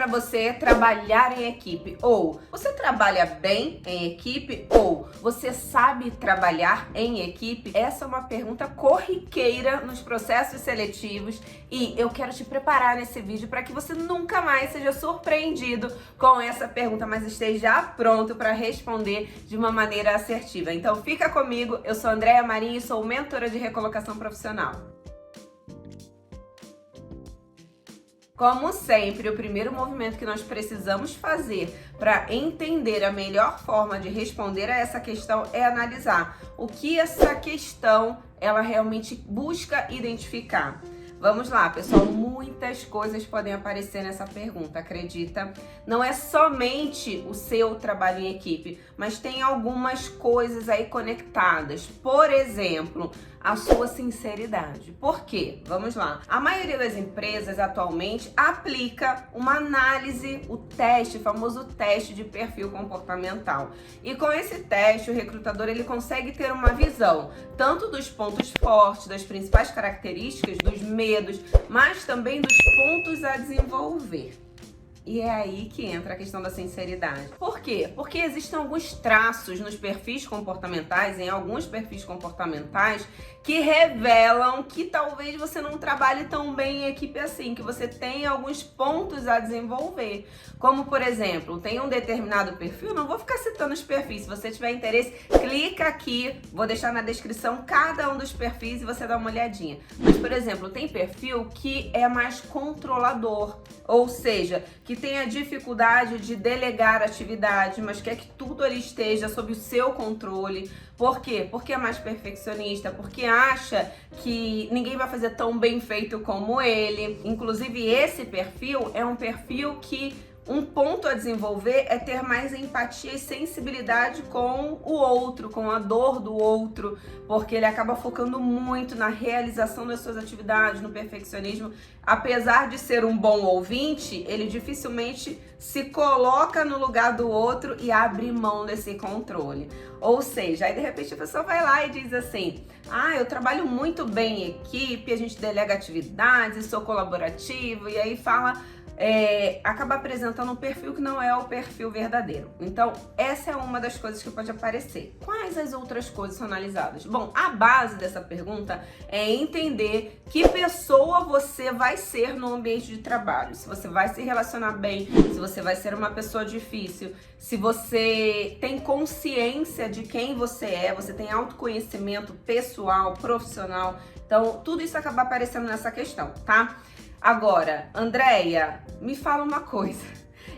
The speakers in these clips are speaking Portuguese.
você trabalhar em equipe? Ou você trabalha bem em equipe? Ou você sabe trabalhar em equipe? Essa é uma pergunta corriqueira nos processos seletivos e eu quero te preparar nesse vídeo para que você nunca mais seja surpreendido com essa pergunta, mas esteja pronto para responder de uma maneira assertiva. Então fica comigo, eu sou Andréia Marinho e sou mentora de recolocação profissional. Como sempre, o primeiro movimento que nós precisamos fazer para entender a melhor forma de responder a essa questão é analisar o que essa questão ela realmente busca identificar. Vamos lá, pessoal, muitas coisas podem aparecer nessa pergunta, acredita? Não é somente o seu trabalho em equipe, mas tem algumas coisas aí conectadas. Por exemplo, a sua sinceridade. Por quê? Vamos lá. A maioria das empresas atualmente aplica uma análise, o famoso teste de perfil comportamental. E com esse teste, o recrutador ele consegue ter uma visão tanto dos pontos fortes, das principais características, dos medos, mas também dos pontos a desenvolver. E é aí que entra a questão da sinceridade. Por quê? Porque existem alguns traços nos perfis comportamentais, em alguns perfis comportamentais, que revelam que talvez você não trabalhe tão bem em equipe assim, que você tem alguns pontos a desenvolver. Como, por exemplo, tem um determinado perfil, não vou ficar citando os perfis, se você tiver interesse, clica aqui, vou deixar na descrição cada um dos perfis e você dá uma olhadinha. Mas, por exemplo, tem perfil que é mais controlador, ou seja, que tem a dificuldade de delegar atividade, mas quer que tudo ali esteja sob o seu controle. Por quê? Porque é mais perfeccionista, porque acha que ninguém vai fazer tão bem feito como ele. Inclusive, esse perfil é um perfil que um ponto a desenvolver é ter mais empatia e sensibilidade com o outro, com a dor do outro, porque ele acaba focando muito na realização das suas atividades, no perfeccionismo. Apesar de ser um bom ouvinte, ele dificilmente se coloca no lugar do outro e abre mão desse controle. Ou seja, aí de repente a pessoa vai lá e diz assim: eu trabalho muito bem em equipe, a gente delega atividades, sou colaborativo, e aí acaba apresentando um perfil que não é o perfil verdadeiro. Então, essa é uma das coisas que pode aparecer. Quais as outras coisas são analisadas? Bom, a base dessa pergunta é entender que pessoa você vai ser no ambiente de trabalho. Se você vai se relacionar bem, se você vai ser uma pessoa difícil, se você tem consciência de quem você tem autoconhecimento pessoal, profissional. Então, tudo isso acaba aparecendo nessa questão, tá? Agora, Andréia, me fala uma coisa.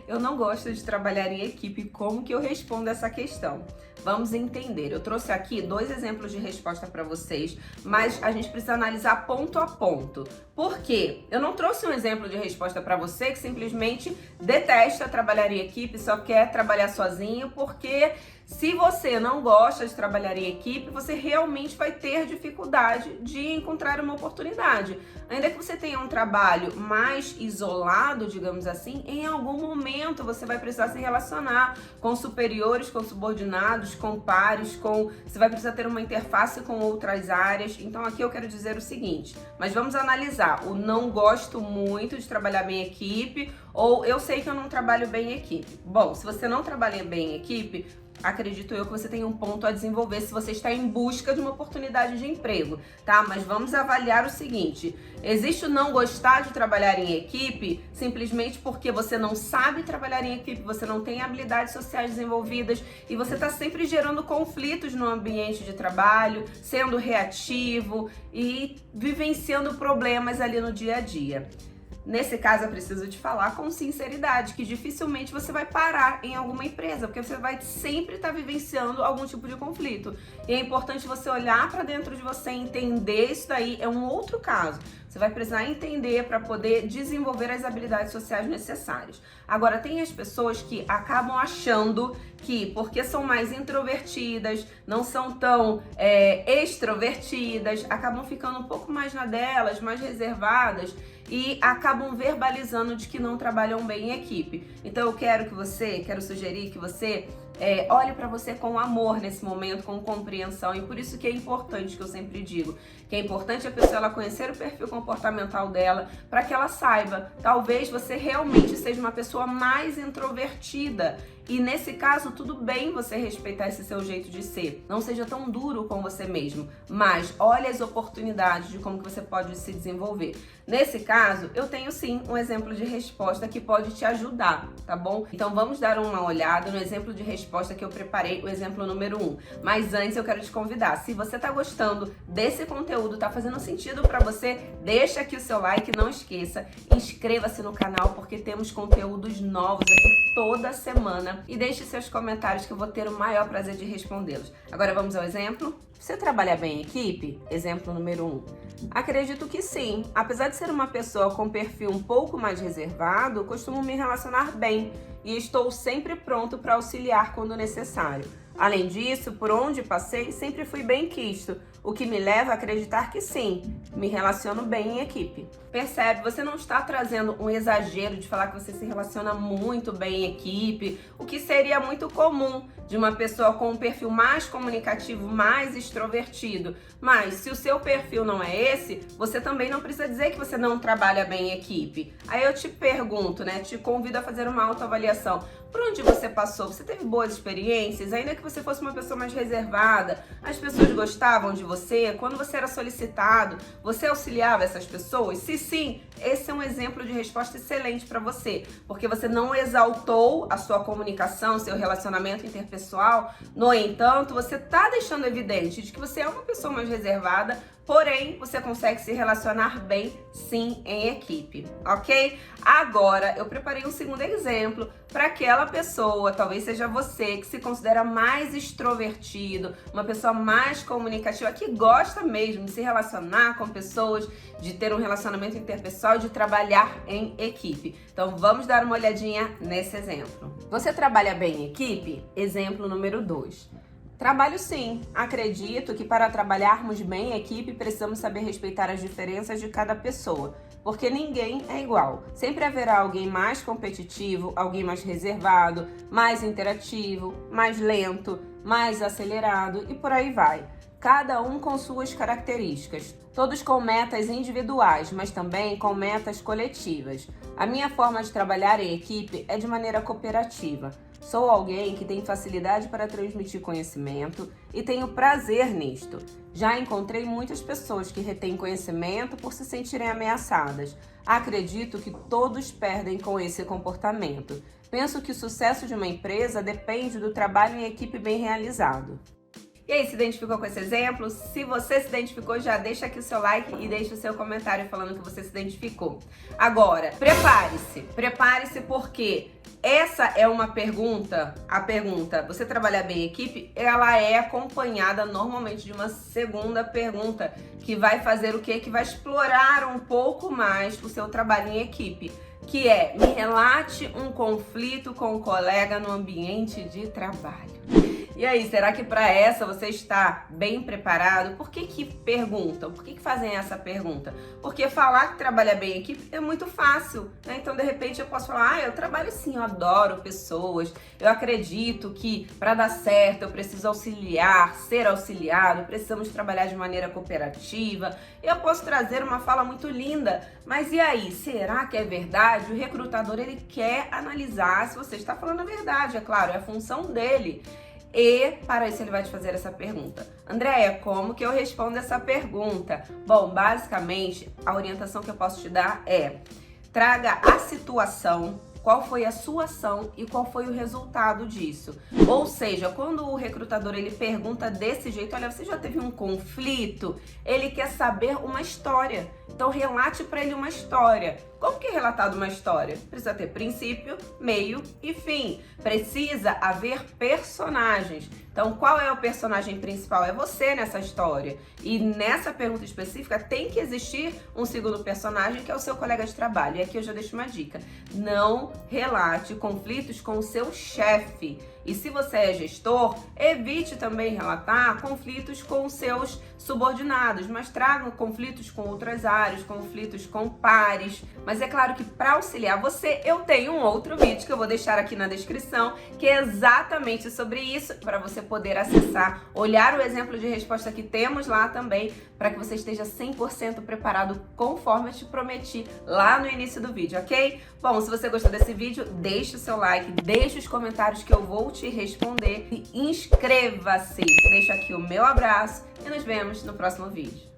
Eu não gosto de trabalhar em equipe. Como que eu respondo essa questão? Vamos entender. Eu trouxe aqui 2 exemplos de resposta para vocês, mas a gente precisa analisar ponto a ponto. Por quê? Eu não trouxe um exemplo de resposta para você que simplesmente detesta trabalhar em equipe, só quer trabalhar sozinho, porque se você não gosta de trabalhar em equipe, você realmente vai ter dificuldade de encontrar uma oportunidade. Ainda que você tenha um trabalho mais isolado, digamos assim, em algum momento você vai precisar se relacionar com superiores, com subordinados, com pares, você vai precisar ter uma interface com outras áreas. Então aqui eu quero dizer o seguinte, mas vamos analisar o não gosto muito de trabalhar bem em equipe ou eu sei que eu não trabalho bem em equipe. Bom, se você não trabalha bem em equipe, acredito eu que você tem um ponto a desenvolver se você está em busca de uma oportunidade de emprego, tá? Mas vamos avaliar o seguinte: existe o não gostar de trabalhar em equipe simplesmente porque você não sabe trabalhar em equipe, você não tem habilidades sociais desenvolvidas e você está sempre gerando conflitos no ambiente de trabalho, sendo reativo e vivenciando problemas ali no dia a dia. Nesse caso, eu preciso te falar com sinceridade que dificilmente você vai parar em alguma empresa, porque você vai sempre estar vivenciando algum tipo de conflito. E é importante você olhar para dentro de você, entender isso daí, é um outro caso. Você vai precisar entender para poder desenvolver as habilidades sociais necessárias. Agora, tem as pessoas que acabam achando que, porque são mais introvertidas, não são tão extrovertidas, acabam ficando um pouco mais na delas, mais reservadas, e acabam verbalizando de que não trabalham bem em equipe. Então eu quero sugerir que você olhe para você com amor nesse momento, com compreensão. E por isso que é importante, que eu sempre digo, que é importante a pessoa ela conhecer o perfil comportamental dela, para que ela saiba, talvez você realmente seja uma pessoa mais introvertida. E nesse caso, tudo bem você respeitar esse seu jeito de ser. Não seja tão duro com você mesmo, mas olhe as oportunidades de como que você pode se desenvolver. Nesse caso, eu tenho sim um exemplo de resposta que pode te ajudar, tá bom? Então vamos dar uma olhada no exemplo de resposta que eu preparei, o exemplo número 1. Mas antes eu quero te convidar, se você tá gostando desse conteúdo, tá fazendo sentido para você, deixa aqui o seu like, não esqueça, inscreva-se no canal porque temos conteúdos novos aqui toda semana e deixe seus comentários que eu vou ter o maior prazer de respondê-los. Agora vamos ao exemplo? Você trabalha bem em equipe? Exemplo número 1. Acredito que sim. Apesar de ser uma pessoa com perfil um pouco mais reservado, costumo me relacionar bem e estou sempre pronto para auxiliar quando necessário. Além disso, por onde passei, sempre fui bem quisto, o que me leva a acreditar que sim, me relaciono bem em equipe. Percebe? Você não está trazendo um exagero de falar que você se relaciona muito bem em equipe, o que seria muito comum de uma pessoa com um perfil mais comunicativo, mais extrovertido. Mas se o seu perfil não é esse, você também não precisa dizer que você não trabalha bem em equipe. Aí eu te pergunto, né? Te convido a fazer uma autoavaliação. Por onde você passou? Você teve boas experiências? Ainda que você fosse uma pessoa mais reservada, as pessoas gostavam de você? Quando você era solicitado, você auxiliava essas pessoas? Se sim, esse é um exemplo de resposta excelente para você, porque você não exaltou a sua comunicação, seu relacionamento interpessoal. No entanto, você está deixando evidente de que você é uma pessoa mais reservada, porém, você consegue se relacionar bem, sim, em equipe, ok? Agora, eu preparei um segundo exemplo para aquela pessoa, talvez seja você, que se considera mais extrovertido, uma pessoa mais comunicativa, que gosta mesmo de se relacionar com pessoas, de ter um relacionamento interpessoal e de trabalhar em equipe. Então, vamos dar uma olhadinha nesse exemplo. Você trabalha bem em equipe? Exemplo número 2. Trabalho sim. Acredito que para trabalharmos bem em equipe precisamos saber respeitar as diferenças de cada pessoa, porque ninguém é igual. Sempre haverá alguém mais competitivo, alguém mais reservado, mais interativo, mais lento, mais acelerado e por aí vai. Cada um com suas características, todos com metas individuais, mas também com metas coletivas. A minha forma de trabalhar em equipe é de maneira cooperativa. Sou alguém que tem facilidade para transmitir conhecimento e tenho prazer nisto. Já encontrei muitas pessoas que retêm conhecimento por se sentirem ameaçadas. Acredito que todos perdem com esse comportamento. Penso que o sucesso de uma empresa depende do trabalho em equipe bem realizado. E aí, se identificou com esse exemplo? Se você se identificou, já deixa aqui o seu like e deixa o seu comentário falando que você se identificou. Agora, prepare-se porque essa é uma pergunta, você trabalhar bem em equipe, ela é acompanhada normalmente de uma segunda pergunta que vai fazer o quê? Que vai explorar um pouco mais o seu trabalho em equipe, que é: me relate um conflito com um colega no ambiente de trabalho. E aí, será que para essa você está bem preparado? Por que perguntam? Por que fazem essa pergunta? Porque falar que trabalha bem em equipe é muito fácil, né? Então, de repente, eu posso falar: eu trabalho sim, eu adoro pessoas, eu acredito que para dar certo eu preciso auxiliar, ser auxiliado, precisamos trabalhar de maneira cooperativa. Eu posso trazer uma fala muito linda, mas e aí, será que é verdade? O recrutador, ele quer analisar se você está falando a verdade, é claro, é a função dele. E para isso ele vai te fazer essa pergunta: Andréia, como que eu respondo essa pergunta? Bom, basicamente a orientação que eu posso te dar é: traga a situação, qual foi a sua ação e qual foi o resultado disso. Ou seja, quando o recrutador ele pergunta desse jeito: olha, você já teve um conflito? Ele quer saber uma história. Então relate para ele uma história. Como que é relatado uma história? Precisa ter princípio, meio e fim. Precisa haver personagens. Então, qual é o personagem principal? É você nessa história. E nessa pergunta específica tem que existir um segundo personagem, que é o seu colega de trabalho. E aqui eu já deixo uma dica: não relate conflitos com o seu chefe. E se você é gestor, evite também relatar conflitos com seus subordinados, mas traga conflitos com outras áreas, conflitos com pares. Mas é claro que para auxiliar você, eu tenho um outro vídeo que eu vou deixar aqui na descrição, que é exatamente sobre isso, para você poder acessar, olhar o exemplo de resposta que temos lá também, para que você esteja 100% preparado, conforme eu te prometi lá no início do vídeo, ok? Bom, se você gostou desse vídeo, deixe o seu like, deixe os comentários que eu vou te responder e inscreva-se. Deixo aqui o meu abraço e nos vemos no próximo vídeo.